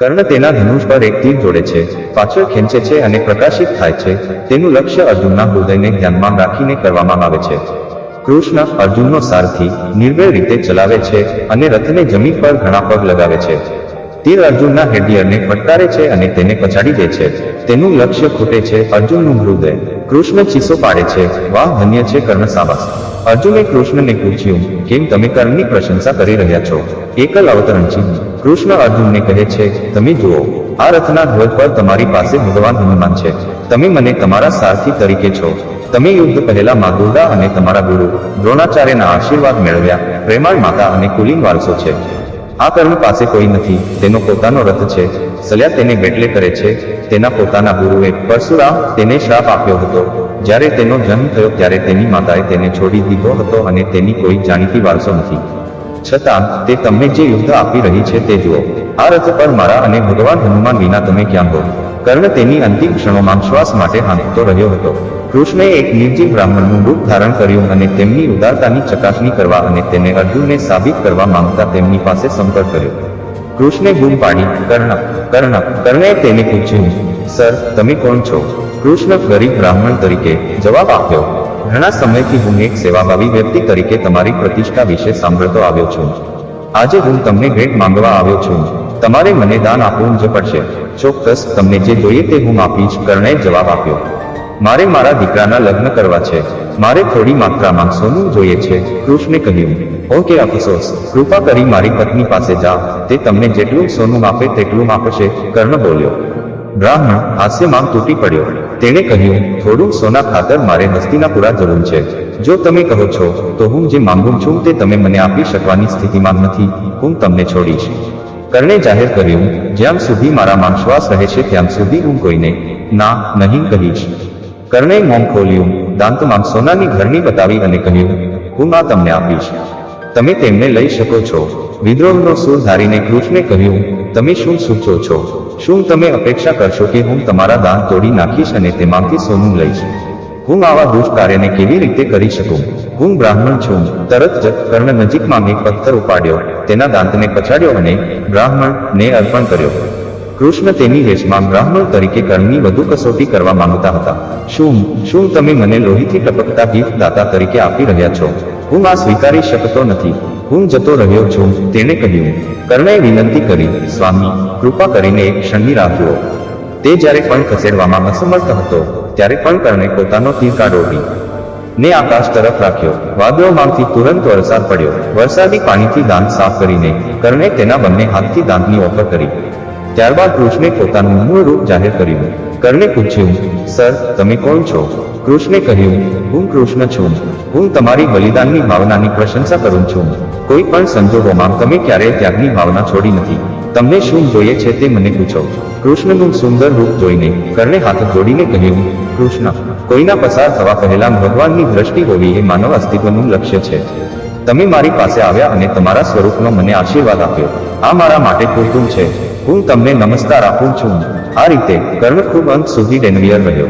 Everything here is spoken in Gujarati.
કર્ણ તેના ધનુષ પર એક તીર જોડે છે, પાછળ ખેંચે છે અને પ્રકાશિત થાય છે. તેનું લક્ષ્ય અર્જુનના હૃદયને ધ્યાનમાં રાખીને કરવામાં આવે છે. કૃષ્ણ અર્જુનનો સારથી નિર્ભય રીતે ચલાવે છે અને રથને જમીન પર ઘણા પગ લગાવે છે. તીર અર્જુનના હેડિયરને ફટકારે છે અને તેને પછાડી દે છે. તેનું લક્ષ્ય ખૂટે છે અર્જુનનું હૃદય. કૃષ્ણ ચીસો પાડે છે, વાહ, ધન્ય છે કર્ણ, સાબાસ. અર્જુને કૃષ્ણને પૂછ્યું, કેમ તમે કર્ણની પ્રશંસા કરી રહ્યા છો? એકલ અવતરણ ચિહ્ન. કૃષ્ણ અર્જુનને કહે છે, તમે જુઓ, આ રથના ધ્વજ પર તમારી પાસે ભગવાન હનુમાન છે. તમે મને તમારા સારથી તરીકે છો. તમે યુદ્ધ પહેલા મા દુર્ગા અને તમારા ગુરુ દ્રોણાચાર્યના આશીર્વાદ મેળવ્યા. પ્રેમાળ માતા અને કુલીન વારસો છે. આ કર્ણ પાસે કોઈ નથી, તેનો પોતાનો રથ છે. સલ્યા તેને બેટલે કરે છે. તેના પોતાના ગુરુએ પરશુરામ તેને શ્રાપ આપ્યો હતો. જ્યારે તેનો જન્મ થયો ત્યારે તેની માતાએ તેને છોડી દીધો હતો અને તેની કોઈ જાણીતી વારસો નથી. છતાં તે તમને જે યુદ્ધ આપી રહી છે તે જુઓ. આ રથ પર મારા અને ભગવાન હનુમાન વિના તમે ક્યાં હો? કર્ણ તેની અંતિમ ક્ષણોમાં શ્વાસ માટે હાંફતો રહ્યો હતો. કૃષ્ણએ એક નિર્જીવ બ્રાહ્મણનું રૂપ ધારણ કર્યું અને તેમની ઉદારતાની ચકાસણી કરવા અને તેને અર્જુનને સાબિત કરવા માંગતા તેમની પાસે સંપર્ક કર્યો. કૃષ્ણે બૂમ પાડી, કર્ણ, કર્ણ. કર્ણએ તેને પૂછ્યું, સર, તમે કોણ છો? કૃષ્ણ ગરીબ બ્રાહ્મણ તરીકે જવાબ આપ્યો. ઘણા સમયથી હું એક સેવાભાવી વ્યક્તિ તરીકે તમારી પ્રતિષ્ઠા વિશે સાંભળતો આવ્યો છું. આજે હું તમને ભેટ માંગવા આવ્યો છું. તમારે મને દાન આપવું જ પડશે. ચોક્કસ, તમને જે જોઈએ તે હું આપીશ, કર્ણએ જવાબ આપ્યો. મારે મારા દીકરાના લગ્ન કરવા છે. મારે થોડી માત્રામાં સોનું જોઈએ છે, કૃષ્ણે કહ્યું. ઓકે, અફસોસ. કૃપા કરી મારી પત્ની પાસે જા, તે તમને જેટલું સોનું આપે તેટલું આપશે, કર્ણ બોલ્યો. બ્રાહ્મણ હાસ્યમાં તૂટી પડ્યો. તેણે કહ્યું, થોડું સોના ખાતર મારે હસ્તિનાપુરા જવું છે. જો તમે કહો છો તો હું જે માંગુ છું તે તમે મને આપી શકવાની સ્થિતિમાં નથી. હું તમને છોડીશ. કર્ણે જાહેર કર્યું, જ્યાં સુધી મારામાં શ્વાસ રહેશે ત્યાં સુધી હું કોઈને ના નહીં કહીશ. કર્ણે મોં ખોલ્યું, દાંતમાં સોનાની ઘરણી બતાવી અને કહ્યું, હું આ તમને આપીશ. તમે તેમને લઈ શકો છો. વિદ્રોહનો સૂર ધારીને કૃષ્ણે કહ્યું, તમે શું સૂચો છો? શું તમે અપેક્ષા કરશો કે હું તમારા દાંત તોડી નાખીશ અને તેમાંથી સોનું લઈશ? હું આવા દુષ્ટ કાર્યને કેવી રીતે કરી શકું? હું બ્રાહ્મણ છું. તરત જ કર્ણ નજીકમાં એક પથ્થર ઉપાડ્યો, તેના દાંતને પછાડ્યો અને બ્રાહ્મણને અર્પણ કર્યો. કૃષ્ણ તેની રેસમાં બ્રાહ્મણ તરીકે કર્ણની વધુ કસોટી કરવા માંગતા હતા. શું તમે મને લોહીથી ટપકતા ગિફ્ટ દાતા તરીકે આપી રહ્યા છો? હું આ સ્વીકારી શકતો નથી. હું જતો રહ્યો છું, તેણે કહ્યું. કર્ણએ વિનંતી કરી, સ્વામી, કૃપા કરીને એક ક્ષણની રાહ જુઓ. તે જ્યારે પણ ખસેડવામાં અસમર્થ હતો ત્યારે પણ કર્ણે પોતાનો તીર કાઢોડી ને આકાશ તરફ રાખ્યો. વાદળોમાંથી તુરંત વરસાદ પડ્યો. વરસાદી પાણીથી દાંત સાફ કરીને કર્ણે તેના બંને હાથથી દાંતની ઓફર કરી. ત્યારબાદ કૃષ્ણે પોતાનું મૂળ રૂપ જાહેર કર્યું. કર્ણે પૂછ્યું, સર, તમે કોણ છો? કૃષ્ણે કહ્યું, હું કૃષ્ણ છું. હું તમારી બલિદાનની ભાવનાની પ્રશંસા કરું છું. કોઈ પણ સંજોગોમાં તમે ક્યારેય ત્યાગની ભાવના છોડી નથી. તમને શું જોઈએ છે તે મને પૂછો. કૃષ્ણનું સુંદર રૂપ જોઈને કર્ણે હાથ જોડીને કહ્યું, કૃષ્ણ, કોઈના પસાર થવા પહેલા ભગવાનની દ્રષ્ટિ હોવી એ માનવ અસ્તિત્વનું લક્ષ્ય છે. તમે મારી પાસે આવ્યા અને તમારા સ્વરૂપનો મને આશીર્વાદ આપ્યો. આ મારા માટે પૂરતું છે. હું તમને નમસ્કાર આપું છું. આ રીતે કર્ણ ખૂબ અંત સુધી ડેનવિયર રહ્યો.